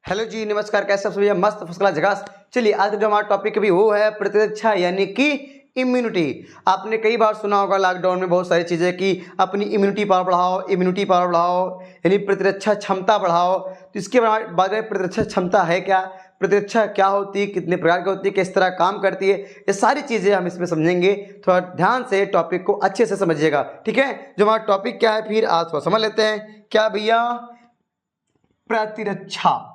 Hello जी, नमस्कार। कैसे सब भैया? मस्त फसला झकास। चलिए, आज का जो हमारा टॉपिक अभी वो है प्रतिरक्षा यानी कि इम्यूनिटी। आपने कई बार सुना होगा लॉकडाउन में बहुत सारी चीज़ें कि अपनी इम्यूनिटी पावर बढ़ाओ, इम्यूनिटी पावर बढ़ाओ यानी प्रतिरक्षा क्षमता बढ़ाओ। तो इसके बाद में प्रतिरक्षा क्षमता है क्या, प्रतिरक्षा क्या होती है, कितने प्रकार की होती है, किस तरह काम करती है, ये सारी चीज़ें हम इसमें समझेंगे। थोड़ा ध्यान से टॉपिक को अच्छे से समझिएगा, ठीक है। जो हमारा टॉपिक क्या है फिर आज थोड़ा समझ लेते हैं। क्या भैया? प्रतिरक्षा।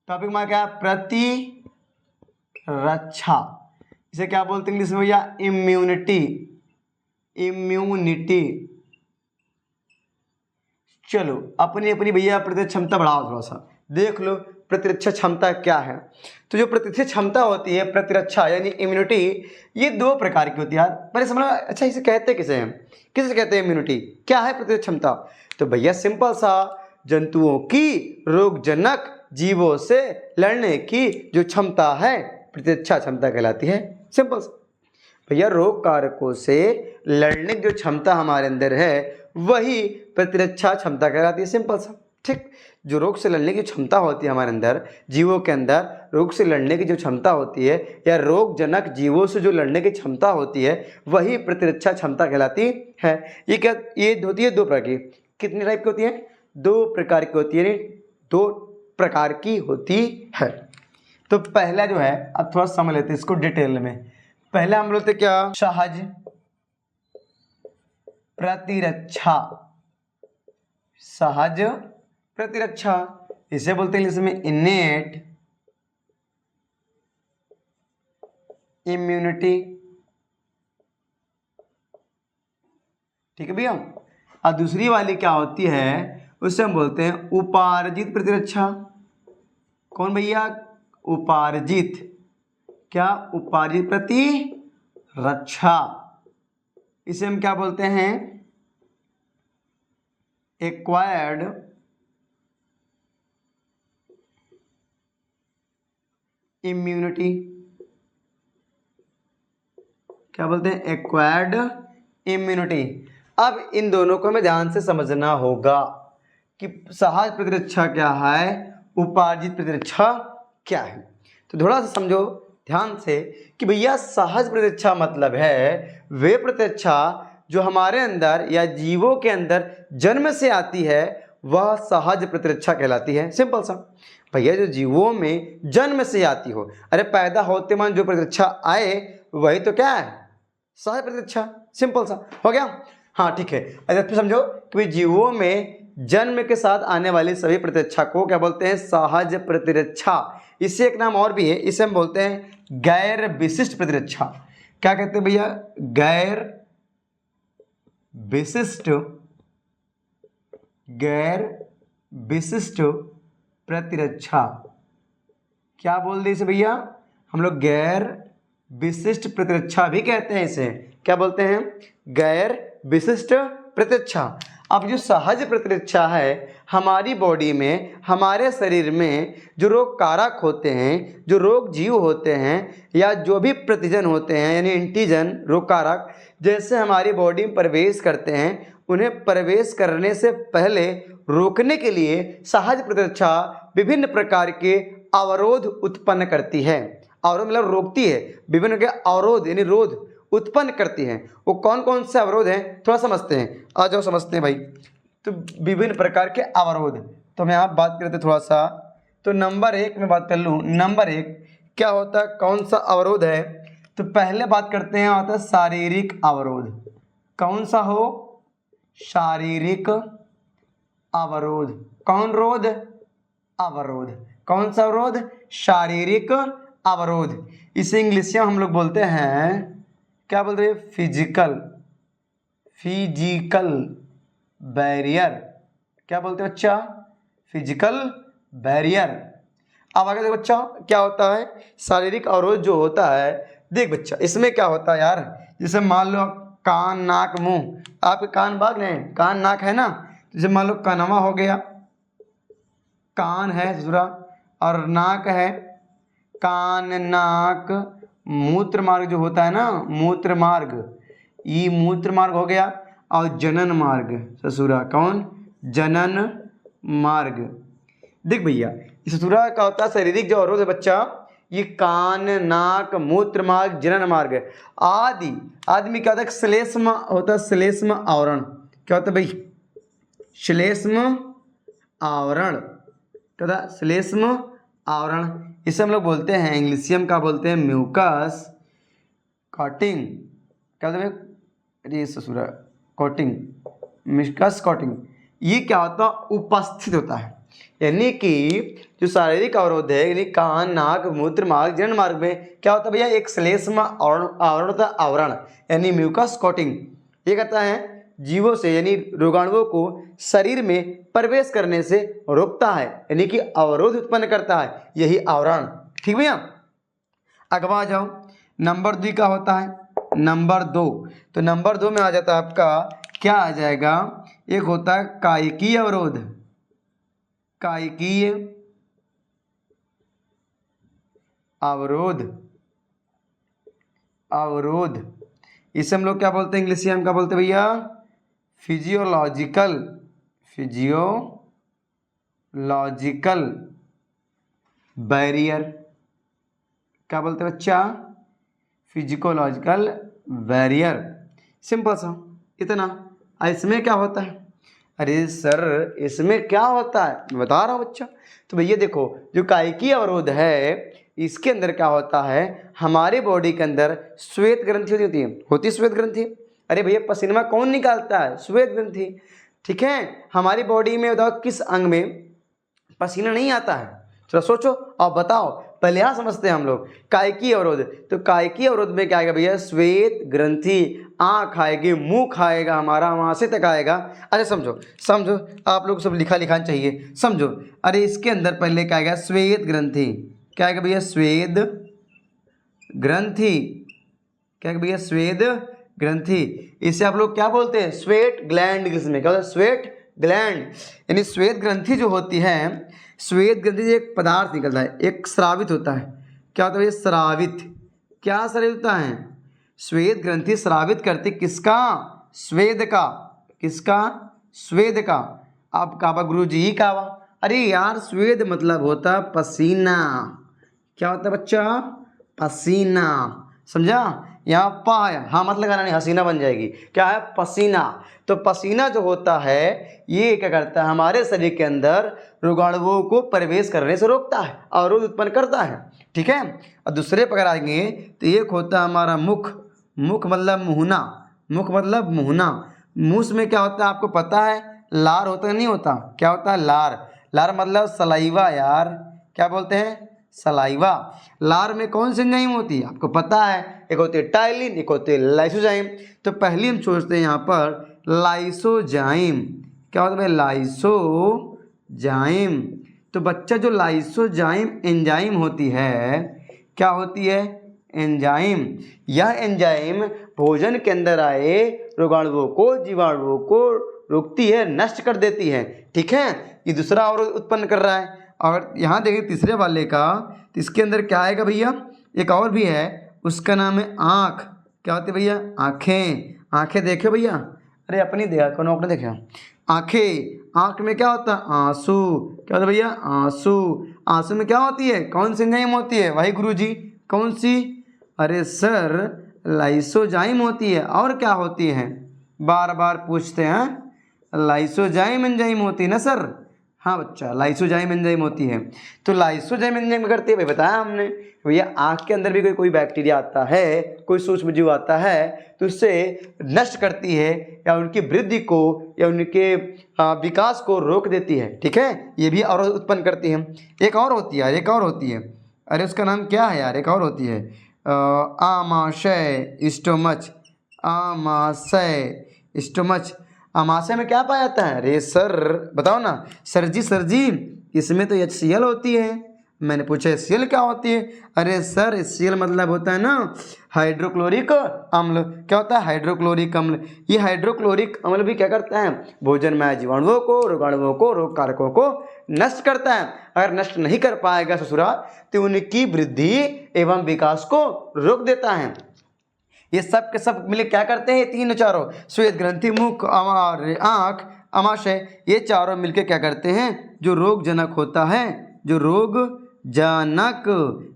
टॉपिक हमारा क्या है? प्रतिरक्षा। इसे क्या बोलते हैं इंग्लिश में भैया? इम्यूनिटी। इम्यूनिटी। चलो, अपनी अपनी भैया प्रतिरक्षा क्षमता बढ़ाओ, थोड़ा सा देख लो प्रतिरक्षा क्षमता क्या है। तो जो प्रतिरक्षा क्षमता होती है, प्रतिरक्षा यानी इम्यूनिटी, ये दो प्रकार की होती है यार। पहले समझना, अच्छा इसे कहते किसे हैं, किसे कहते हैं इम्यूनिटी? क्या है प्रतिरक्षा क्षमता? तो भैया सिंपल सा, जंतुओं की रोगजनक जीवों से लड़ने की जो क्षमता है प्रतिरक्षा क्षमता कहलाती है। सिंपल सा भैया, रोग कारकों से लड़ने की जो क्षमता हमारे अंदर है वही प्रतिरक्षा क्षमता कहलाती है। सिंपल सा, ठीक। जो रोग से लड़ने की क्षमता होती है हमारे अंदर, जीवों के अंदर रोग से लड़ने की जो क्षमता होती है या रोगजनक जीवों से जो लड़ने की क्षमता होती है वही प्रतिरक्षा क्षमता कहलाती है। ये क्या, ये होती है दो प्रकार की। कितने टाइप की होती है? दो प्रकार की होती है, दो प्रकार की होती है। तो पहला जो है, अब थोड़ा समझ लेते हैं इसको डिटेल में। पहले हम बोलते क्या? सहज प्रतिरक्षा। सहज प्रतिरक्षा, इसे बोलते हैं इसमें इनेट इम्यूनिटी। ठीक है भैया। और दूसरी वाली क्या होती है, उसे हम बोलते हैं उपार्जित प्रतिरक्षा। कौन भैया? उपार्जित। क्या? उपार्जित प्रतिरक्षा। इसे हम क्या बोलते हैं? Acquired immunity. क्या बोलते हैं? Acquired immunity. अब इन दोनों को हमें ध्यान से समझना होगा कि सहज प्रतिरक्षा क्या है, उपार्जित प्रतिरक्षा क्या है। तो थोड़ा सा समझो ध्यान से कि भैया सहज प्रतिरक्षा मतलब है वे प्रतिरक्षा जो हमारे अंदर या जीवों के अंदर जन्म से आती है, वह सहज प्रतिरक्षा कहलाती है। सिंपल सा भैया, जो जीवों में जन्म से आती हो, अरे पैदा होते मन जो प्रतिरक्षा आए वही तो क्या है? सहज प्रतिरक्षा। सिंपल सा हो गया। हाँ ठीक है। अच्छा फिर समझो कि जीवों में जन्म के साथ आने वाली सभी प्रतिरक्षा को क्या बोलते हैं? सहज प्रतिरक्षा। इससे एक नाम और भी है, इसे हम बोलते हैं गैर विशिष्ट प्रतिरक्षा। क्या कहते हैं भैया? गैर विशिष्ट, गैर विशिष्ट प्रतिरक्षा। क्या बोल दे इसे भैया? हम लोग गैर विशिष्ट प्रतिरक्षा भी कहते हैं इसे। क्या बोलते हैं? गैर विशिष्ट प्रतिरक्षा। अब जो सहज प्रतिरक्षा है, हमारी बॉडी में, हमारे शरीर में जो रोग कारक होते हैं, जो रोग जीव होते हैं या जो भी प्रतिजन होते हैं यानी एंटीजन रोग कारक, जैसे हमारी बॉडी में प्रवेश करते हैं, उन्हें प्रवेश करने से पहले रोकने के लिए सहज प्रतिरक्षा विभिन्न प्रकार के अवरोध उत्पन्न करती है। अवरोध मतलब रोकती है, विभिन्न के अवरोध यानी रोध उत्पन्न करती हैं। वो कौन कौन से अवरोध हैं थोड़ा समझते हैं। आ जाओ समझते हैं भाई। तो विभिन्न प्रकार के अवरोध, तो हम यहाँ बात करते थोड़ा सा। तो नंबर एक में बात कर लूँ। नंबर एक क्या होता है, कौन सा अवरोध है? तो पहले बात करते हैं, होता है शारीरिक अवरोध। कौन सा हो? शारीरिक अवरोध। कौन रोध? अवरोध। कौन सा अवरोध? शारीरिक अवरोध। इसे इंग्लिश में हम लोग बोलते हैं, क्या बोलते हैं? Physical, physical barrier. क्या बोलते हैं बच्चा? Physical barrier. अब आगे देखो बच्चा, क्या होता है शारीरिक अवरोध जो होता है। देख बच्चा, इसमें क्या होता है यार, जैसे मान लो कान नाक मुंह, आपके कान बाग नहीं, कान नाक है ना, जैसे मान लो कनवा हो गया, कान है दूसरा, और नाक है, कान नाक, मूत्र मार्ग जो होता है ना, मूत्र मार्ग, ये मूत्र मार्ग हो गया, और जनन मार्ग ससुरा, कौन? जनन मार्ग। देख भैया, ससुरा का होता है शारीरिक जो अवरोध है बच्चा, ये कान, नाक, मूत्र मार्ग, जनन मार्ग है आदि। आदमी क्या होता है, श्लेष्म होता है, श्लेष्म आवरण। क्या होता है भाई, श्लेष्म आवरण। क्या होता है, श्लेष्म आवरण। इसे हम लोग बोलते हैं इंग्लिश में क्या बोलते हैं, म्यूकस कॉटिंग। क्या होता है भाई, अरे ससुरा कॉटिंग, म्यूकस कॉटिंग। ये क्या होता है, उपस्थित होता है, यानी कि जो शारीरिक अवरोध है, यानी कान, नाक, मूत्र मार्ग, जनन मार्ग में क्या होता है भैया, एक श्लेष्म आवरण होता है, आवरण यानी म्यूकस कोटिंग। ये कहता है जीवों से यानी रोगाणुओं को शरीर में प्रवेश करने से रोकता है, यानी कि अवरोध उत्पन्न करता है, यही आवरण। ठीक भैया, अगवा जाओ। नंबर 2 का होता है नंबर 2। तो नंबर 2 में आ जाता है आपका, क्या आ जाएगा, एक होता है कायिकीय अवरोध। कायिकीय अवरोध, अवरोध इसे हम लोग क्या बोलते हैं, इंग्लिश में हम क्या बोलते हैं भैया, फिजियोलॉजिकल, फिजियोलॉजिकल बैरियर। क्या बोलते हैं बच्चा, फिजिकोलॉजिकल बैरियर। सिंपल सा इतना। इसमें क्या होता है, अरे सर इसमें क्या होता है, मैं बता रहा हूँ बच्चा। तो भैया देखो, जो कायिकीय अवरोध है इसके अंदर क्या होता है, हमारे बॉडी के अंदर श्वेत ग्रंथि होती है श्वेत ग्रंथि। अरे भैया पसीना कौन निकालता है, श्वेत ग्रंथि। ठीक है, हमारी बॉडी में बताओ किस अंग में पसीना नहीं आता है, चलो सोचो और बताओ। पहले यहाँ समझते हैं हम लोग कायिकीय अवरोध। तो कायिकीय अवरोध में क्या आएगा भैया, श्वेत ग्रंथि, आँख आएगी, मुंह खाएगा हमारा, वहाँ से तक आएगा। अरे समझो समझो, आप लोग सब लिखा लिखा चाहिए, समझो। अरे इसके अंदर पहले क्या आएगा, श्वेत ग्रंथि। क्या आएगा भैया, श्वेत ग्रंथि। क्या आएगा भैया, श्वेत ग्रंथि। इसे आप लोग क्या बोलते हैं, स्वेट ग्लैंड इंग्लिश में। क्या होता है, स्वेट ग्लैंड। यानी श्वेत ग्रंथि जो होती है, श्वेत ग्रंथि से एक पदार्थ निकलता है, एक स्रावित होता है। क्या होता है, स्रावित। क्या स्रावित होता है, श्वेत ग्रंथि स्रावित करती किसका, स्वेद का। किसका, स्वेद का। आप काबा गुरु जी काबा, अरे यार स्वेद मतलब होता पसीना। क्या होता है बच्चा, पसीना। समझा, यहाँ पा है, हाँ मत लगाना नहीं, हसीना बन जाएगी। क्या है, पसीना। तो पसीना जो होता है ये क्या करता है, हमारे शरीर के अंदर रोगाणुओं को प्रवेश करने से रोकता है, अवरोध उत्पन्न करता है। ठीक है, और दूसरे पर आएंगे तो एक होता है हमारा मुख। मुख मतलब मुहना, मुख मतलब मुहना। मुँह में क्या होता है आपको पता है, लार होता है नहीं होता, क्या होता है, लार। लार मतलब सलाइवा यार, क्या बोलते हैं, सलाइवा। लार में कौन सी एंजाइम होती है आपको पता है, एक होती है टाइलिन, एक होती है लाइसोजाइम। तो पहले हम सोचते हैं यहाँ पर लाइसोजाइम। क्या होता है भाई, लाइसोजाइम। तो बच्चा जो लाइसोजाइम एंजाइम होती है, क्या होती है, एंजाइम। यह एंजाइम भोजन के अंदर आए रोगाणुओं को, जीवाणुओं को रोकती है, नष्ट कर देती है। ठीक है, ये दूसरा अवरोध उत्पन्न कर रहा है। और यहाँ देखिए तीसरे वाले का, तो इसके अंदर क्या आएगा भैया, एक और भी है, उसका नाम है आँख। क्या होती है भैया, आँखें। आँखें देखो भैया, अरे अपनी देखा कौन आपने देखा, आँखें। आँख में क्या होता है, आंसू। क्या होता है भैया, आंसू। आंसू में क्या होती है, कौन सी एंजाइम होती है, भाई गुरुजी कौन सी, अरे सर लाइसोजाइम होती है। और क्या होती है, बार बार पूछते हैं, लाइसोजाइम एंजाइम होती है ना सर। हाँ बच्चा, लाइसोजाइम एंजाइम होती है। तो लाइसोजाइम एंजाइम करती है भाई, बताया हमने भैया। आँख के अंदर भी कोई बैक्टीरिया आता है, कोई सूक्ष्म जीव आता है, तो उससे नष्ट करती है, या उनकी वृद्धि को या उनके विकास को रोक देती है। ठीक है, ये भी अवरोध उत्पन्न करती है। एक और होती है, एक और होती है, अरे उसका नाम क्या है यार, एक और होती है आमाशय स्टोमच। आमाशय स्टोमच। आमाशय में क्या पाया जाता है, अरे सर बताओ ना, सर जी इसमें तो HCl होती है। मैंने पूछा HCl क्या होती है, अरे सर HCl मतलब होता है ना हाइड्रोक्लोरिक अम्ल। क्या होता है, हाइड्रोक्लोरिक अम्ल। ये हाइड्रोक्लोरिक अम्ल भी क्या करता है, भोजन में जीवाणुओं को, रोगाणुओं को, रोग कारकों को नष्ट करता है। अगर नष्ट नहीं कर पाएगा ससुरा, तो उनकी वृद्धि एवं विकास को रोक देता है। ये सब के सब मिले क्या करते हैं, तीनों चारों, श्वेत ग्रंथि, मुख और आँख, अमाशय, ये चारों मिलके क्या करते हैं, जो रोगजनक होता है जो रोग जनक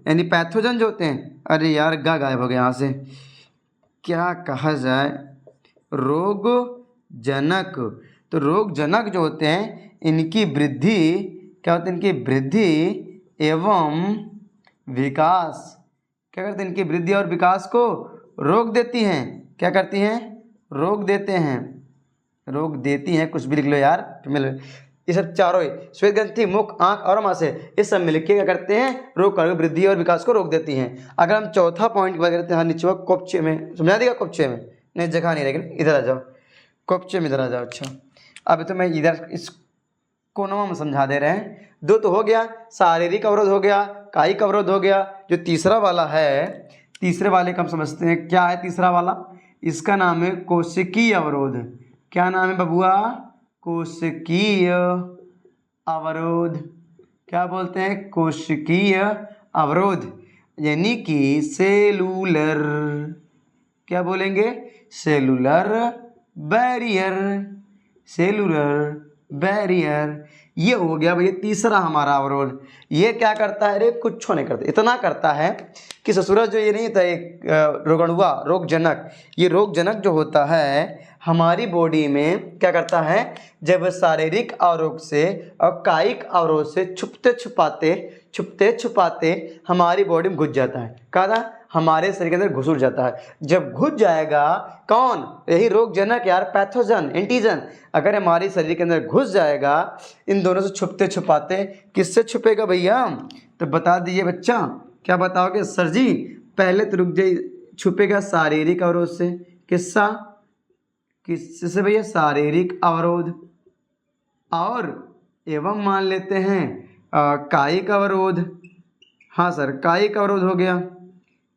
यानी पैथोजन जो होते हैं, अरे यार गायब हो गया यहाँ से, क्या कहा जाए, रोग जनक, तो रोग जनक जो होते हैं इनकी वृद्धि, क्या होती है, इनकी वृद्धि एवं विकास, क्या करते हैं, इनकी वृद्धि और विकास को रोक देती हैं। क्या करती हैं, रोक देते हैं, रोक देती हैं, कुछ भी लिख लो यार, ये सब चारों ही श्वेत ग्रंथि, मुख, आंख और आमाशय, ये सब मिलकर क्या करते हैं, रोग कर वृद्धि और विकास को रोक देती हैं। अगर हम चौथा पॉइंट की बात करते हैं, नीचे कोपचे में, समझा देगा कोपचे में, नहीं जगह नहीं, लेकिन इधर आ जाओ, कोपचे में इधर आ जाओ। अच्छा अब तो मैं इधर इस कोनों में समझा दे रहे हैं। दो तो हो गया, शारीरिक अवरोध हो गया, कायिक अवरोध हो गया। जो तीसरा वाला है, तीसरे वाले का हम समझते हैं क्या है तीसरा वाला, इसका नाम है कोशिकीय अवरोध। क्या नाम है बबुआ, कोशिकीय अवरोध। क्या बोलते हैं, कोशिकीय अवरोध, यानी कि सेलुलर, क्या बोलेंगे, सेलुलर बैरियर, सेलुलर बैरियर। ये हो गया भैया तीसरा हमारा अवरोध। ये क्या करता है, अरे कुछ नहीं करता, इतना करता है कि ससुरा जो ये नहीं था एक रोगाणुआ रोगजनक, ये रोगजनक जो होता है हमारी बॉडी में क्या करता है, जब शारीरिक अवरोध से और कायिक अवरोध से छुपते छुपाते हमारी बॉडी में घुस जाता है। कहा था, हमारे शरीर के अंदर घुस जाता है। जब घुस जाएगा कौन, यही रोगजनक यार, पैथोजन, एंटीजन, अगर हमारे शरीर के अंदर घुस जाएगा इन दोनों से छुपते छुपाते, किससे छुपेगा भैया, तो बता दीजिए बच्चा, क्या बताओगे सर जी, पहले तो रुक जाइए, छुपेगा शारीरिक अवरोध से, किससे भैया, शारीरिक अवरोध, और एवं मान लेते हैं कायिक अवरोध। हाँ सर, कायिक अवरोध हो गया,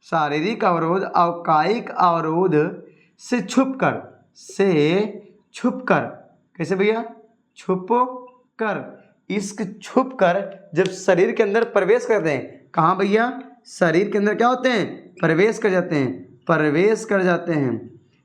शारीरिक अवरोध और कायिक अवरोध से छुपकर, कैसे भैया, छुप कर जब शरीर के अंदर प्रवेश करते हैं, कहाँ भैया, शरीर के अंदर क्या होते हैं, प्रवेश कर जाते हैं,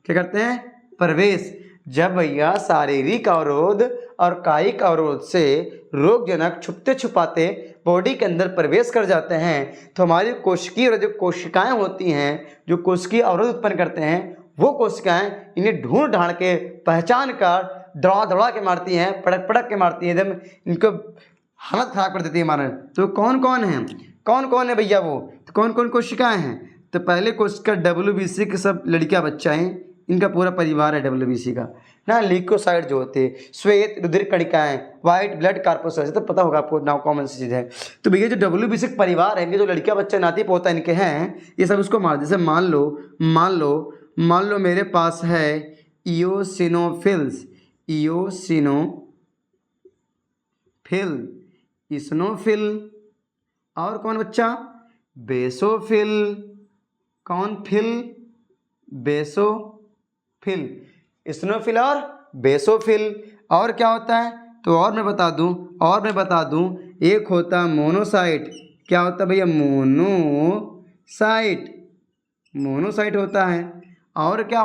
क्या करते हैं, प्रवेश। जब भैया शारीरिक अवरोध और कायिक अवरोध से रोगजनक छुपते छुपाते बॉडी के अंदर प्रवेश कर जाते हैं, तो हमारी कोशिकीय जो कोशिकाएं होती हैं, जो कोशिकीय अवरोध उत्पन्न करते हैं, वो कोशिकाएं इन्हें ढूंढ ढांड के पहचान कर दौड़ा के मारती हैं, पटक के मारती हैं, एकदम इनको हालत खराब कर देती है हमारे। तो कौन कौन है भैया वो, तो कौन कौन कोशिकाएं हैं, तो पहले कोशिका WBC के सब लड़कियां बच्चा हैं, इनका पूरा परिवार है WBC का ना। ल्यूकोसाइट जो होते हैं, श्वेत रुधिर कणिकाएं, व्हाइट ब्लड कार्पोसाइट्स, तो पता होगा आपको, नाउ कॉमन सी चीज़ है। तो भैया जो WBC परिवार है, इनके जो लड़कियां बच्चे नाती पोता इनके हैं, ये सब उसको मार, जैसे मान लो मेरे पास है इओसिनोफिल्स, इस्नोफिल, और कौन बच्चा, बेसोफिल, कौन फिल, बेसोफिल, इस्नोफिल और बेसोफिल। और क्या होता है, तो और मैं बता दूं, एक होता है मोनोसाइट। क्या होता है भैया, मोनोसाइट होता है। और क्या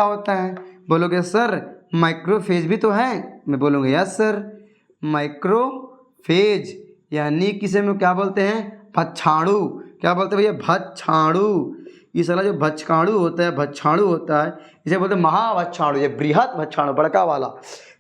होता है, बोलोगे सर माइक्रोफेज भी तो है, मैं बोलूँगा यस सर, माइक्रोफेज यानी किसे में क्या बोलते हैं, भक्षाणु। क्या बोलते हैं भैया, भक्षाणु। ये साला जो भक्षाणु होता है, इसे बोलते हैं महाभक्षाणु, ये बृहत भक्षाणु, बड़का वाला।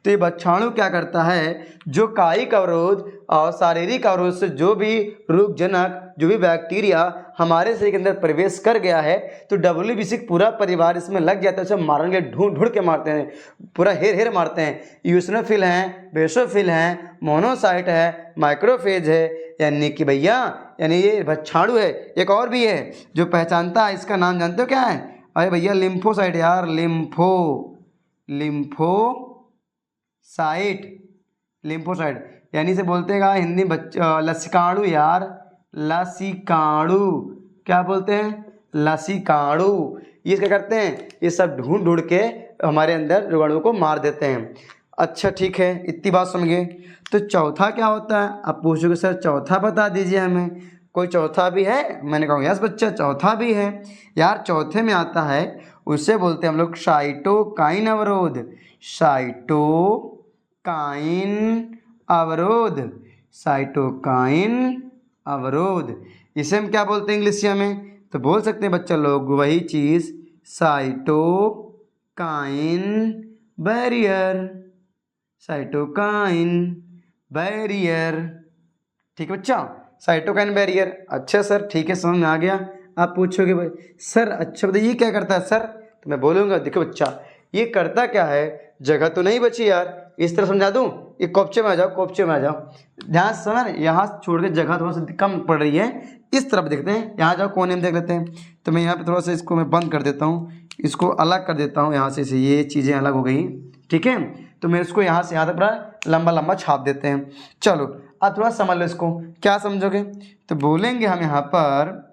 तो ये भक्षाणु क्या करता है, जो कायिक अवरोध और शारीरिक अवरोध से जो भी रोगजनक, जो भी बैक्टीरिया हमारे शरीर के अंदर प्रवेश कर गया है, तो WBC पूरा परिवार इसमें लग जाता है, उसे मारने ढूंढ के मारते हैं, पूरा हेर मारते हैं। यूसिनोफिल हैं, बेसोफिल हैं, मोनोसाइट है, माइक्रोफेज है, यानी कि भैया ये भक्षाणु है। एक और भी है जो पहचानता है, इसका नाम जानते हो क्या है, अरे भैया लिम्फोसाइट यार, लिम्फोसाइट यानी से बोलते हैं हिंदी लसिकाणु यार, लसिकाणु। क्या बोलते हैं, लसिकाणु। ये क्या करते हैं, ये सब ढूंढ के हमारे अंदर रोगाणुओं को मार देते हैं। अच्छा ठीक है, इतनी बात समझिए। तो चौथा क्या होता है, आप पूछोगे सर चौथा बता दीजिए हमें, कोई चौथा भी है, मैंने कहा यस बच्चा चौथा भी है यार। चौथे में आता है, उससे बोलते हैं हम लोग साइटोकाइन अवरोध, साइटोकाइन अवरोध। साइटोकाइन अवरोध। इसे हम क्या बोलते हैं इंग्लिशिया में? तो बोल सकते हैं बच्चा लोग वही चीज़ साइटोकाइन बैरियर, साइटोकाइन बैरियर। ठीक है बच्चा, साइटोकाइन बैरियर। अच्छा सर ठीक है, समझ में आ गया। आप पूछोगे भाई सर अच्छा बताइए ये क्या करता है सर? तो मैं बोलूँगा देखो बच्चा ये करता क्या है, जगह तो नहीं बची यार, इस तरह समझा दूँ, ये कोपचे में आ जाओ, कोपचे में आ जाओ, ध्यान से समझ, यहाँ छोड़ के जगह थोड़ा सा कम पड़ रही है, इस तरफ देखते हैं, यहाँ जाओ कोने में देख लेते हैं। तो मैं यहाँ पे थोड़ा सा इसको मैं बंद कर देता हूँ, इसको अलग कर देता हूँ यहाँ से ये चीज़ें अलग हो गई। ठीक है, तो मैं इसको यहाँ से यहाँ तक पूरा लंबा लंबा छाप देते हैं। चलो अब थोड़ा समझ लो इसको, क्या समझोगे? तो बोलेंगे हम यहाँ पर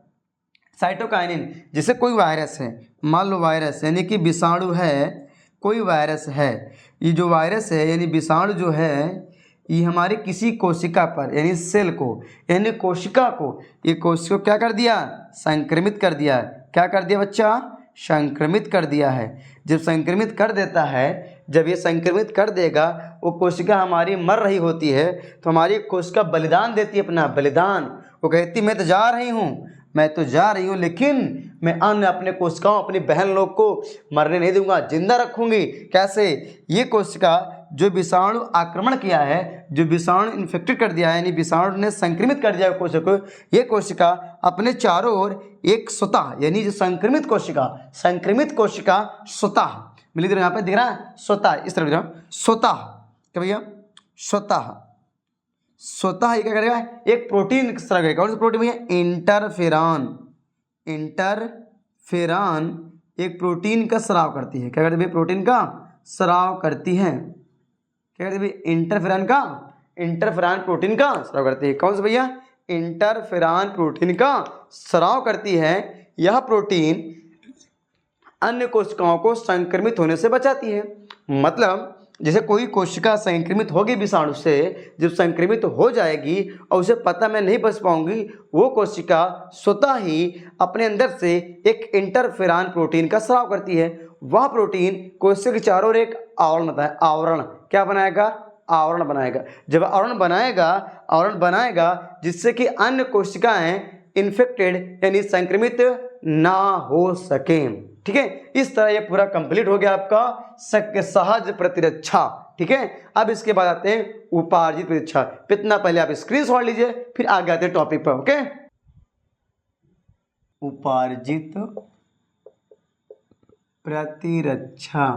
साइटोकाइनिन, जैसे कोई वायरस है, मान लो वायरस यानी कि विषाणु है, कोई वायरस है, ये जो वायरस है यानी विषाणु जो है ये हमारी किसी कोशिका पर यानी सेल को यानी कोशिका को, ये कोशिका को क्या कर दिया? संक्रमित कर दिया। क्या कर दिया बच्चा? संक्रमित कर दिया है। जब संक्रमित कर देता है, जब ये संक्रमित कर देगा, वो कोशिका हमारी मर रही होती है तो हमारी कोशिका बलिदान देती है, अपना बलिदान। वो कहती मैं तो जा रही हूँ, मैं तो जा रही हूँ, लेकिन मैं अन्य अपने कोशिकाओं अपनी बहन लोग को मरने नहीं दूंगा, जिंदा रखूंगी। कैसे? ये कोशिका जो विषाणु आक्रमण किया है, जो विषाणु इन्फेक्टेड कर दिया है यानी विषाणु ने संक्रमित कर दिया है कोशिका को, ये कोशिका अपने चारों ओर एक स्वतः यानी जो संक्रमित कोशिका स्वतः, मिली तरह यहाँ पे दिख रहा है स्वतः, इस तरह दिख रहा है स्वतः, क्या भैया? स्वतः ये क्या करेगा? एक प्रोटीन करेगा। कौन सा प्रोटीन भैया? इंटरफेरॉन एक प्रोटीन का स्राव करती है। क्या करती है भैया? प्रोटीन का स्राव करती है। क्या करती है भैया? इंटरफेरॉन प्रोटीन का स्राव करती है। कौन सा भैया? इंटरफेरॉन प्रोटीन का स्राव करती है। यह प्रोटीन अन्य कोशिकाओं को संक्रमित होने से बचाती है। मतलब जैसे कोई कोशिका संक्रमित होगी विषाणु से, जब संक्रमित हो जाएगी और उसे पता मैं नहीं बच पाऊंगी, वो कोशिका स्वतः ही अपने अंदर से एक इंटरफेरॉन प्रोटीन का स्राव करती है। वह प्रोटीन कोशिका के चारों ओर एक आवरण क्या बनाएगा? आवरण बनाएगा। जब आवरण बनाएगा जिससे कि अन्य कोशिकाएं इन्फेक्टेड यानी संक्रमित ना हो सकें। ठीक है, इस तरह ये पूरा कंप्लीट हो गया आपका सहज प्रतिरक्षा। ठीक है, अब इसके बाद आते हैं उपार्जित प्रतिरक्षा। इतना पहले आप स्क्रीनशॉट लीजिए, फिर आगे आते हैं टॉपिक पर। ओके, उपार्जित प्रतिरक्षा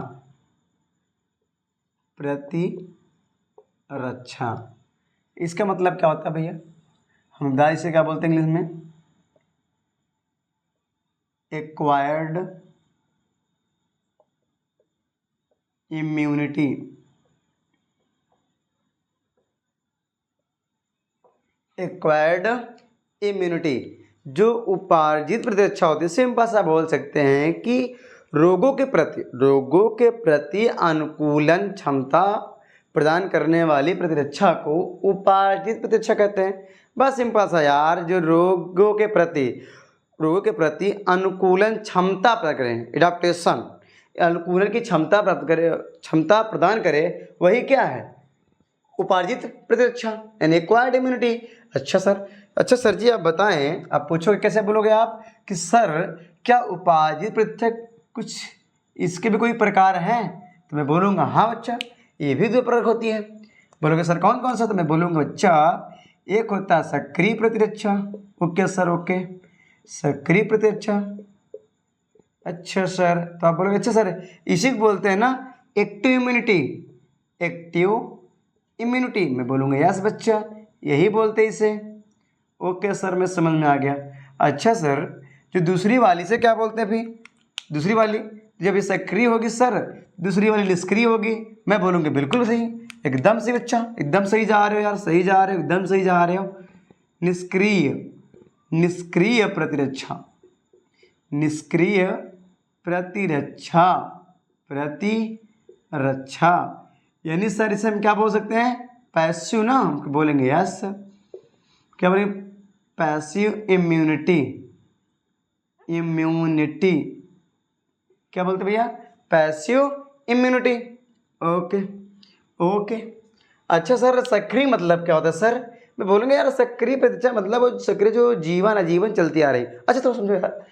इसका मतलब क्या होता है भैया? हम गाय से क्या बोलते हैं इंग्लिश में? Acquired immunity. जो उपार्जित प्रतिरक्षा होती है, सिंपल सा बोल सकते हैं कि रोगों के प्रति अनुकूलन क्षमता प्रदान करने वाली प्रतिरक्षा को उपार्जित प्रतिरक्षा कहते हैं। बस सिंपल सा यार, जो रोगों के प्रति अनुकूलन क्षमता प्रदान करें, एडाप्टेशन, अनुकूलन की क्षमता प्रदान करे, वही क्या है? उपार्जित प्रतिरक्षा यानी एक्वायर्ड इम्यूनिटी। अच्छा सर जी आप बताएं, आप पूछोगे कैसे बोलोगे आप कि सर क्या उपार्जित प्रतिरक्षा कुछ इसके भी कोई प्रकार हैं? तो मैं बोलूँगा हाँ बच्चा, ये भी दो प्रकार होती है। बोलोगे सर कौन कौन सा? तो मैं बोलूँगा बच्चा एक होता है सक्रिय प्रतिरक्षा। ओके सर, ओके, सक्रिय प्रतिरक्षा। अच्छा सर, तो आप बोलोगे अच्छा सर इसी को बोलते हैं ना एक्टिव इम्यूनिटी। मैं बोलूँगा यस बच्चा, यही बोलते हैं इसे। ओके सर, मैं समझ में आ गया। अच्छा सर, जो दूसरी वाली से क्या बोलते हैं फिर? दूसरी वाली जब ये सक्रिय होगी सर, दूसरी वाली निष्क्रिय होगी। मैं बोलूँगा बिल्कुल सही, एकदम सही बच्चा, एकदम सही जा रहे हो यार, सही जा रहे हो, एकदम सही जा रहे हो। निष्क्रिय प्रतिरक्षा यानी सर इसे हम क्या बोल सकते हैं? पैसिव ना, हम बोलेंगे यस। क्या बोलेंगे? Passive immunity. क्या बोलते भैया? Passive immunity. ओके। अच्छा सर सक्रिय मतलब क्या होता है सर? मैं बोलूँगा यार सक्रिय प्रतिरक्षा मतलब वो सक्रिय जो जीवन आजीवन चलती आ रही। अच्छा तो समझो यार।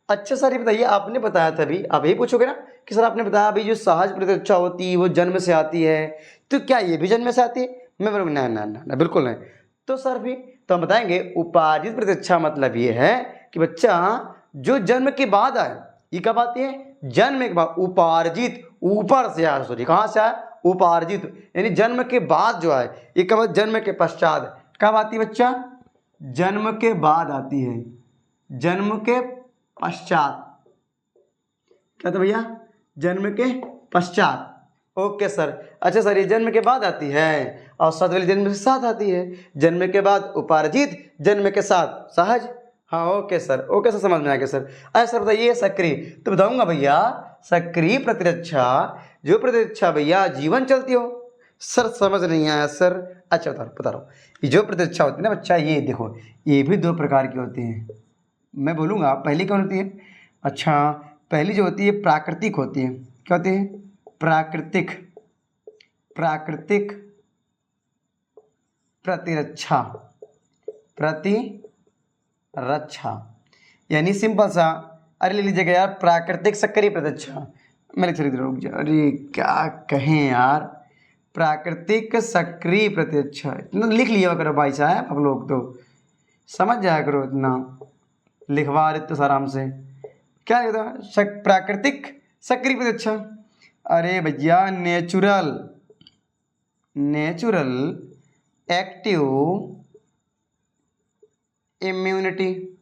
अच्छा सर ये बताइए, आपने बताया था अभी, आप यही पूछोगे ना कि सर आपने बताया अभी जो सहज प्रतिरक्षा होती है वो जन्म से आती है, तो क्या ये भी जन्म से आती है? मैं बोलूँगा ना ना ना ना बिल्कुल नहीं। तो सर भी तो हम बताएंगे उपार्जित प्रतिरक्षा मतलब ये है कि बच्चा जो जन्म के बाद आए। ये कब आती है? जन्म के बाद। उपार्जित ऊपर से आया, सॉरी कहाँ से आया? उपार्जित यानी जन्म के बाद जो आए। ये कब? जन्म के पश्चात। कब आती है बच्चा? जन्म के बाद आती है, जन्म के पश्चात। क्या था भैया? जन्म के पश्चात। Okay sir. अच्छा सर ये जन्म के बाद आती है और साथ वाली जन्म के साथ आती है। जन्म के बाद उपार्जित, जन्म के साथ सहज। हाँ ओके सर, ओके सर समझ में आ गया सर। अच्छा सर बताइए सक्रिय, तो बताऊंगा भैया सक्रिय प्रतिरक्षा जो प्रतिरक्षा भैया जीवन चलती हो। सर समझ नहीं आया सर। अच्छा बता रहा हूँ। ये जो प्रतिरक्षा होती है ना बच्चा, ये देखो ये भी दो प्रकार की होती है। मैं बोलूँगा पहली कौन होती है? अच्छा पहली जो होती है प्राकृतिक होती है। क्या होती है? प्राकृतिक। प्राकृतिक प्रतिरक्षा। प्रतिरक्षा यानी सिंपल सा, अरे ले लीजिएगा यार प्राकृतिक सक्रिय प्रतिरक्षा। मैं लिख रुक जा, अरे क्या कहें यार, प्राकृतिक सक्रिय प्रतिरक्षा इतना लिख लिया करो भाई साहब, आप लोग तो समझ जाया करो, इतना लिखवा रहे तो आराम से। क्या लिखा? प्राकृतिक सक्रिय प्रतिरक्षा। अरे भैया नेचुरल, नेचुरल एक्टिव इम्यूनिटी।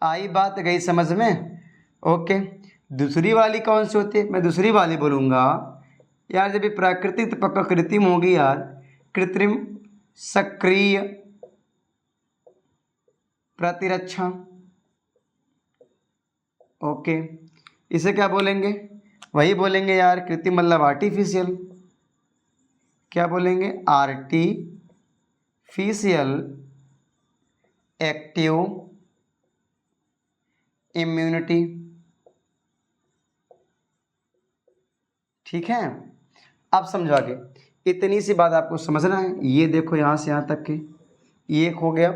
आई बात गई समझ में? ओके। दूसरी वाली कौन सी होती है? मैं दूसरी वाली बोलूँगा यार, जब ये प्राकृतिक तो पक्का कृत्रिम होगी यार, कृत्रिम सक्रिय प्रतिरक्षा। ओके, इसे क्या बोलेंगे? वही बोलेंगे यार कृत्रिम मतलब आर्टिफिशियल। क्या बोलेंगे? Artificial active immunity. ठीक है, अब समझो आगे। इतनी सी बात आपको समझना है। ये देखो यहाँ से यहाँ तक के ये एक हो गया,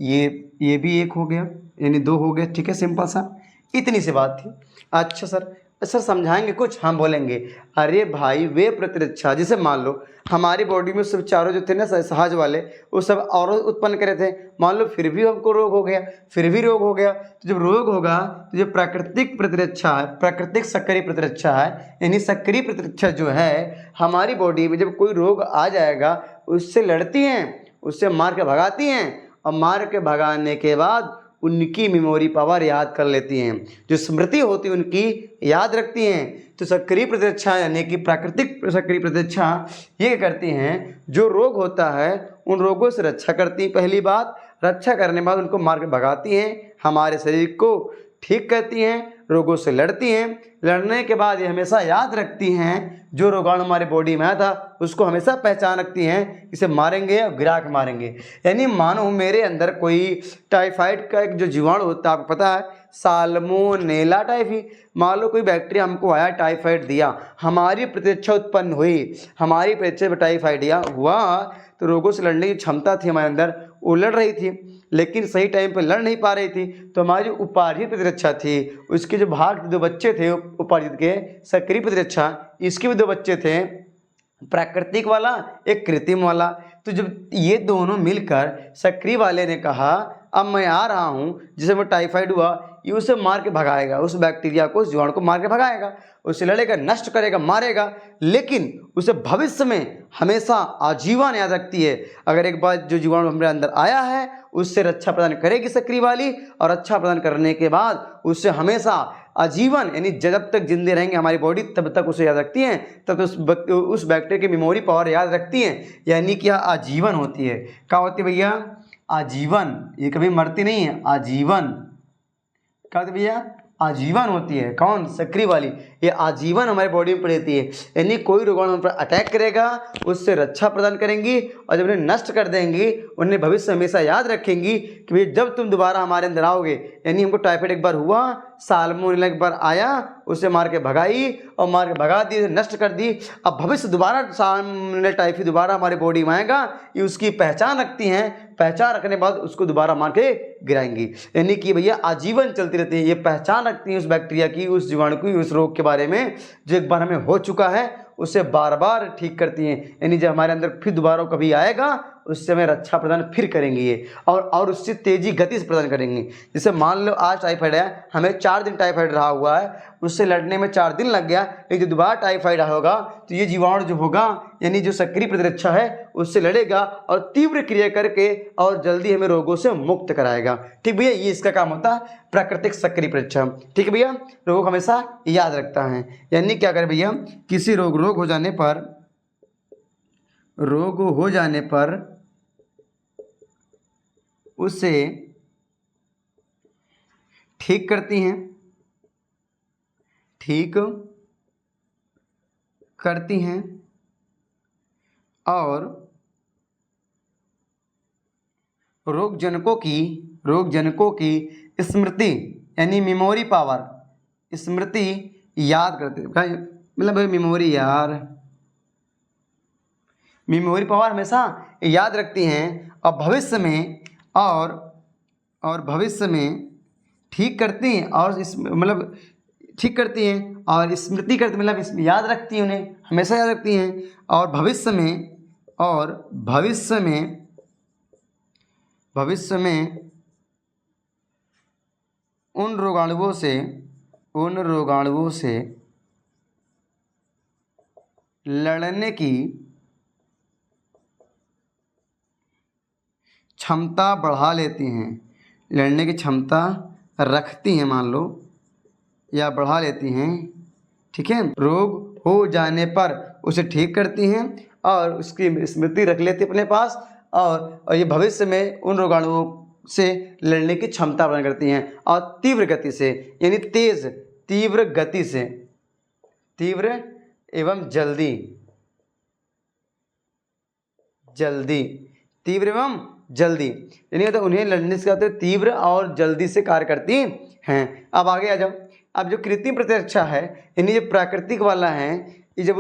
ये भी एक हो गया, यानी दो हो गए। ठीक है, सिंपल सा इतनी सी बात थी। अच्छा सर, सर समझाएंगे कुछ? हम बोलेंगे अरे भाई वे प्रतिरक्षा जैसे मान लो हमारी बॉडी में सब चारों जो थे ना सहज वाले, वो सब और उत्पन्न करे थे। मान लो फिर भी हमको रोग हो गया, फिर भी रोग हो गया, तो जब रोग होगा तो जो प्राकृतिक प्रतिरक्षा है, प्राकृतिक सक्रिय प्रतिरक्षा है, यानी सक्रिय प्रतिरक्षा जो है हमारी बॉडी में जब कोई रोग आ जाएगा उससे लड़ती हैं, उससे मार के भगाती हैं, और मार के भगाने के बाद उनकी मेमोरी पावर याद कर लेती हैं, जो स्मृति होती है उनकी याद रखती हैं। तो सक्रिय प्रतिरक्षा यानी कि प्राकृतिक सक्रिय प्रतिरक्षा ये करती हैं, जो रोग होता है उन रोगों से रक्षा करती हैं। पहली बात, रक्षा करने के बाद उनको मार के भगाती हैं, हमारे शरीर को ठीक करती हैं, रोगों से लड़ती हैं। लड़ने के बाद ये हमेशा याद रखती हैं जो रोगाणु हमारे बॉडी में आया था उसको हमेशा पहचान रखती हैं, इसे मारेंगे और गिरा के मारेंगे। यानी मानो मेरे अंदर कोई टाइफाइड का एक जो जीवाणु होता है, आपको पता है साल्मोनेला टाइफी, मान लो कोई बैक्टीरिया हमको आया टाइफाइड दिया, हमारी प्रतिरक्षा उत्पन्न हुई, हमारी प्रतिरक्षा में टाइफाइड हुआ तो रोगों से लड़ने की क्षमता थी हमारे अंदर, वो लड़ रही थी लेकिन सही टाइम पर लड़ नहीं पा रही थी। तो हमारी उपार्जित प्रतिरक्षा थी, उसके जो भाग दो बच्चे थे उपार्जित के सक्रिय प्रतिरक्षा, इसके भी दो बच्चे थे, प्राकृतिक वाला एक कृत्रिम वाला। तो जब ये दोनों मिलकर सक्रिय वाले ने कहा अब मैं आ रहा हूँ, जिसे वो टाइफाइड हुआ, ये उसे मार के भगाएगा, उस बैक्टीरिया को, उस जीवाणु को मार के भगाएगा, उसे लड़ेगा, नष्ट करेगा, मारेगा, लेकिन उसे भविष्य में हमेशा आजीवन याद रखती है। अगर एक बार जो जीवाणु हमारे अंदर आया है उससे रक्षा प्रदान करेगी सक्रिय वाली, और रक्षा प्रदान करने के बाद उससे हमेशा आजीवन यानी जब तक जिंदे रहेंगे हमारी बॉडी तब तक उसे याद रखती हैं, तब तक उस बैक्टीरिया की मेमोरी पावर याद रखती हैं, यानी कि आजीवन होती है। क्या होती है भैया? आजीवन, ये कभी मरती नहीं है, आजीवन। क्या होती है भैया? आजीवन होती है। कौन? सक्रिय वाली। ये आजीवन हमारे बॉडी में पड़ी रहती है। यानी कोई रोगाणु हम पर अटैक करेगा, उससे रक्षा प्रदान करेंगी और जब उन्हें नष्ट कर देंगी, उन्हें भविष्य हमेशा याद रखेंगी कि भाई जब तुम दोबारा हमारे अंदर आओगे, यानी हमको टाइफाइड एक बार हुआ, साल्मोनेला एक बार आया, उसे मार के भगाई और मार के भगा दी, नष्ट कर दी। अब भविष्य दोबारा साल्मोनेला टाइफी दोबारा हमारे बॉडी में आएगा, ये उसकी पहचान रखती हैं, पहचान रखने के बाद उसको दोबारा मार के गिराएंगी। यानी कि भैया आजीवन चलती रहती है, ये पहचान रखती है उस बैक्टीरिया की, उस जीवाणु की, उस रोग के बारे में जो एक बार हमें हो चुका है, उसे बार बार ठीक करती हैं। यानी जब हमारे अंदर फिर दोबारा कभी आएगा, उससे हमें रक्षा प्रदान फिर करेंगी ये, और उससे तेजी गति से प्रदान करेंगी। जैसे मान लो आज टाइफाइड है, हमें 4 दिन टाइफाइड रहा हुआ है, उससे लड़ने में 4 दिन लग गया, लेकिन जो दोबारा टाइफाइड होगा तो ये जीवाणु जो होगा, यानी जो सक्रिय प्रतिरक्षा है, उससे लड़ेगा और तीव्र क्रिया करके और जल्दी हमें रोगों से मुक्त कराएगा। ठीक भैया, ये इसका काम होता है प्राकृतिक सक्रिय प्रतिरक्षा। ठीक है भैया, रोग हमेशा याद रखता है। यानी क्या करें भैया, किसी रोग हो जाने पर उसे ठीक करती हैं और रोगजनकों की स्मृति यानी मेमोरी पावर, स्मृति याद करते, मतलब मेमोरी पावर हमेशा याद रखती हैं और भविष्य में ठीक करती हैं और ठीक करती हैं और स्मृति करती, मतलब याद रखती हैं, उन्हें हमेशा याद रखती हैं और भविष्य में उन रोगाणुओं से लड़ने की क्षमता बढ़ा लेती हैं, लड़ने की क्षमता रखती हैं, मान लो, या बढ़ा लेती हैं। ठीक है, रोग हो जाने पर उसे ठीक करती हैं और उसकी स्मृति रख लेती अपने पास, और ये भविष्य में उन रोगाणुओं से लड़ने की क्षमता प्रदान करती हैं और तीव्र गति से, यानी तीव्र गति से, तीव्र एवं जल्दी, तीव्र एवं जल्दी, यानी मतलब उन्हें लड़ने से क्या तीव्र और जल्दी से कार्य करती हैं। अब आगे आ जाओ। अब जो कृत्रिम प्रतिरक्षा है, यानी जो प्राकृतिक वाला है, ये जब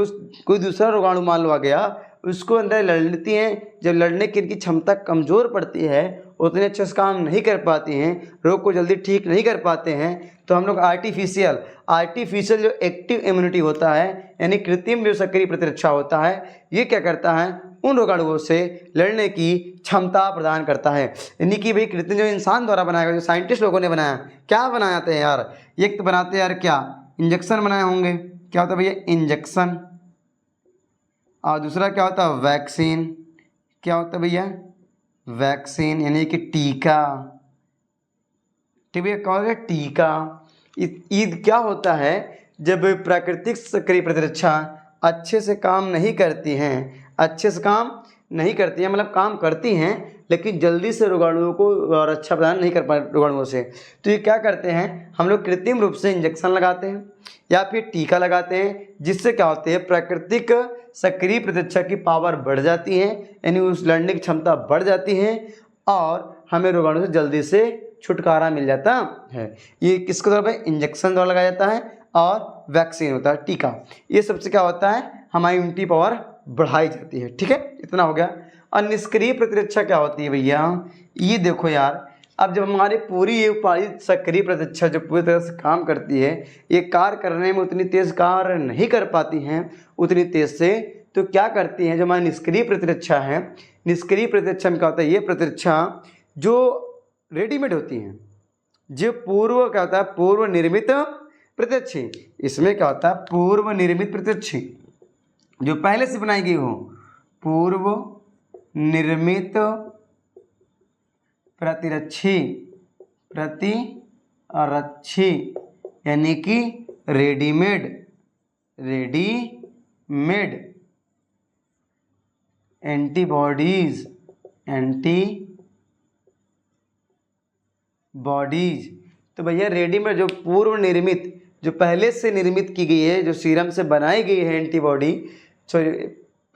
कोई दूसरा रोगाणु मान लो आ गया, उसको अंदर लड़ती हैं, जब लड़ने की इनकी क्षमता कमज़ोर पड़ती है, उतने अच्छे से काम नहीं कर पाती हैं, रोग को जल्दी ठीक नहीं कर पाते हैं, तो हम लोग आर्टिफिशियल जो एक्टिव इम्यूनिटी होता है, यानी कृत्रिम जो सक्रिय प्रतिरक्षा होता है, ये क्या करता है, उन रोगाणुओं से लड़ने की क्षमता प्रदान करता है। यानी कि भाई कृत्रिम जो इंसान द्वारा बनाया गया, जो साइंटिस्ट लोगों ने बनाया, क्या बनाते हैं यार, एक तो बनाते हैं यार क्या, इंजेक्शन बनाए होंगे, क्या होता है भैया इंजेक्शन, और दूसरा क्या होता है वैक्सीन, क्या होता है भैया वैक्सीन, यानी कि टीका। ठीक भैया, क्या होता है टीका। ईद क्या होता है, जब प्राकृतिक सक्रिय प्रतिरक्षा अच्छे से काम नहीं करती हैं, मतलब काम करती हैं लेकिन जल्दी से रोगाणुओं को रक्षा प्रदान नहीं कर पाए रोगाणुओं से, तो ये क्या करते हैं, हम लोग कृत्रिम रूप से इंजेक्शन लगाते हैं या फिर टीका लगाते हैं, जिससे क्या होते हैं, प्राकृतिक सक्रिय प्रतिरक्षा की पावर बढ़ जाती है, यानी उस लड़ने की क्षमता बढ़ जाती है और हमें रोगाणु से जल्दी से छुटकारा मिल जाता है। ये किसके द्वारा, इंजेक्शन द्वारा लगाया जाता है, और वैक्सीन होता है टीका, ये सबसे क्या होता है, हमारी इम्यूनिटी पावर बढ़ाई जाती है। ठीक है, इतना हो गया। और निष्क्रिय प्रतिरक्षा क्या होती है भैया, ये देखो यार, अब जब हमारी पूरी ये पारित सक्रिय प्रतिरक्षा जो पूरी तरह से काम करती है, ये कार्य करने में उतनी तेज़ कार्य नहीं कर पाती हैं उतनी तेज़ से, तो क्या करती हैं, जो हमारी निष्क्रिय प्रतिरक्षा है, निष्क्रिय प्रतिरक्षा में क्या होता है, ये प्रतिरक्षा जो रेडीमेड होती हैं, जो पूर्व निर्मित प्रतिरक्षी, इसमें क्या होता है, पूर्व निर्मित प्रतिरक्षी जो पहले से बनाई गई हो, पूर्व निर्मित प्रतिरक्षी यानी कि रेडीमेड एंटीबॉडीज, तो भैया रेडीमेड जो पूर्व निर्मित जो पहले से निर्मित की गई है, जो सीरम से बनाई गई है एंटीबॉडी, सॉरी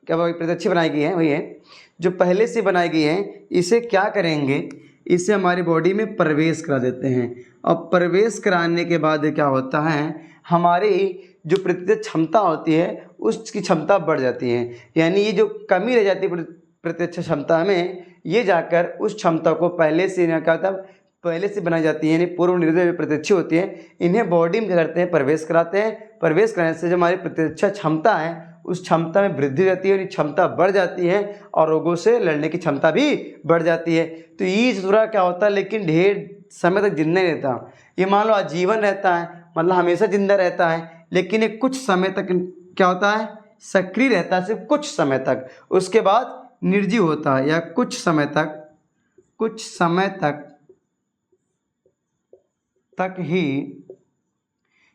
क्या वही प्रतिरक्षा बनाई गई है, वही है जो पहले से बनाई गई है, इसे क्या करेंगे, इसे हमारी बॉडी में प्रवेश करा देते हैं। और प्रवेश कराने के बाद क्या होता है, हमारी जो प्रतिरक्षा क्षमता होती है उसकी क्षमता बढ़ जाती है। यानी ये जो कमी रह जाती है प्रतिरक्षा क्षमता में, ये जाकर उस क्षमता को पहले से क्या होता है, पहले से बनाई जाती है, यानी पूर्व निर्धारित जो प्रतिरक्षा होती है, इन्हें बॉडी में क्या करते हैं, प्रवेश कराते हैं। प्रवेश कराने से जो हमारी प्रतिरक्षा क्षमता है उस क्षमता में वृद्धि हो जाती है, और क्षमता बढ़ जाती है और रोगों से लड़ने की क्षमता भी बढ़ जाती है। तो ये थोड़ा क्या होता है, लेकिन ढेर समय तक जिंदा नहीं रहता। ये मान लो आजीवन रहता है, मतलब हमेशा जिंदा रहता है, लेकिन ये कुछ समय तक क्या होता है, सक्रिय रहता है, सिर्फ कुछ समय तक। उसके बाद निर्जीव होता है, या कुछ समय तक ही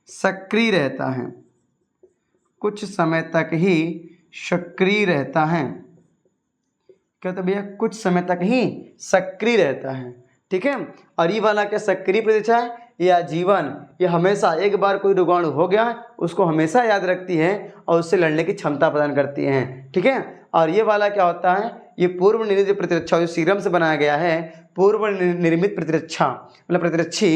सक्रिय रहता है, कुछ समय तक ही सक्रिय रहता है। क्या तो भैया, कुछ समय तक ही सक्रिय रहता है, ठीक है। और ये वाला क्या सक्रिय प्रतिरक्षा है, ये आजीवन, ये हमेशा, एक बार कोई रोगाणु हो गया उसको हमेशा याद रखती है और उससे लड़ने की क्षमता प्रदान करती है, ठीक है। और ये वाला क्या होता है, ये पूर्व निर्मित प्रतिरक्षा, जो सीरम से बनाया गया है, पूर्व निर्मित प्रतिरक्षा मतलब प्रतिरक्षी,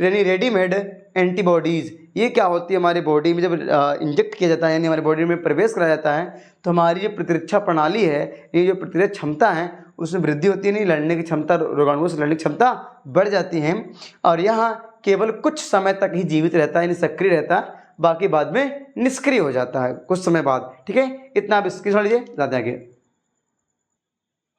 यानी रेडीमेड एंटीबॉडीज़, ये क्या होती है, हमारी बॉडी में जब इंजेक्ट किया जाता है, यानी हमारी बॉडी में प्रवेश कराया जाता है, तो हमारी जो प्रतिरक्षा प्रणाली है, ये जो प्रतिरक्षा क्षमता है उसमें वृद्धि होती है, नहीं लड़ने की क्षमता, रोगाणुओं से लड़ने की क्षमता बढ़ जाती है। और यहाँ केवल कुछ समय तक ही जीवित रहता है, यानी सक्रिय रहता है, बाकी बाद में निष्क्रिय हो जाता है कुछ समय बाद, ठीक है। इतना आप स्क्रीन लीजिए, ज़्यादा आगे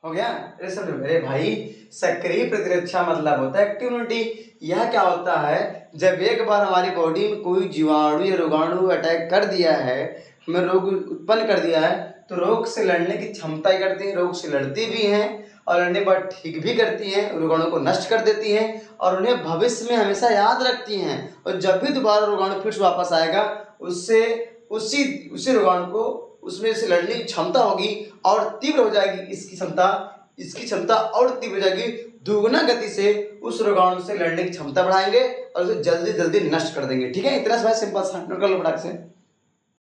हो गया। अरे भाई, सक्रिय प्रतिरक्षा मतलब होता है एक्टिव इम्यूनिटी। यह क्या होता है, जब एक बार हमारी बॉडी में कोई जीवाणु या रोगाणु अटैक कर दिया है, हमें रोग उत्पन्न कर दिया है, तो रोग से लड़ने की क्षमता ही करती है, रोग से लड़ती भी हैं और लड़ने के बाद ठीक भी करती हैं, रोगाणु को नष्ट कर देती हैं और उन्हें भविष्य में हमेशा याद रखती हैं। और जब भी दोबारा रोगाणु फिर से वापस आएगा, उससे उसी रोगाणु को उसमें से लड़ने की क्षमता होगी और तीव्र हो जाएगी, इसकी क्षमता और तीव्र हो जाएगी, दुगुना गति से उस रोगाणु से लड़ने की क्षमता बढ़ाएंगे और उसे जल्दी जल्दी नष्ट कर देंगे, ठीक है। इतना सा सिंपल सा, नोट कर लो फटाक से।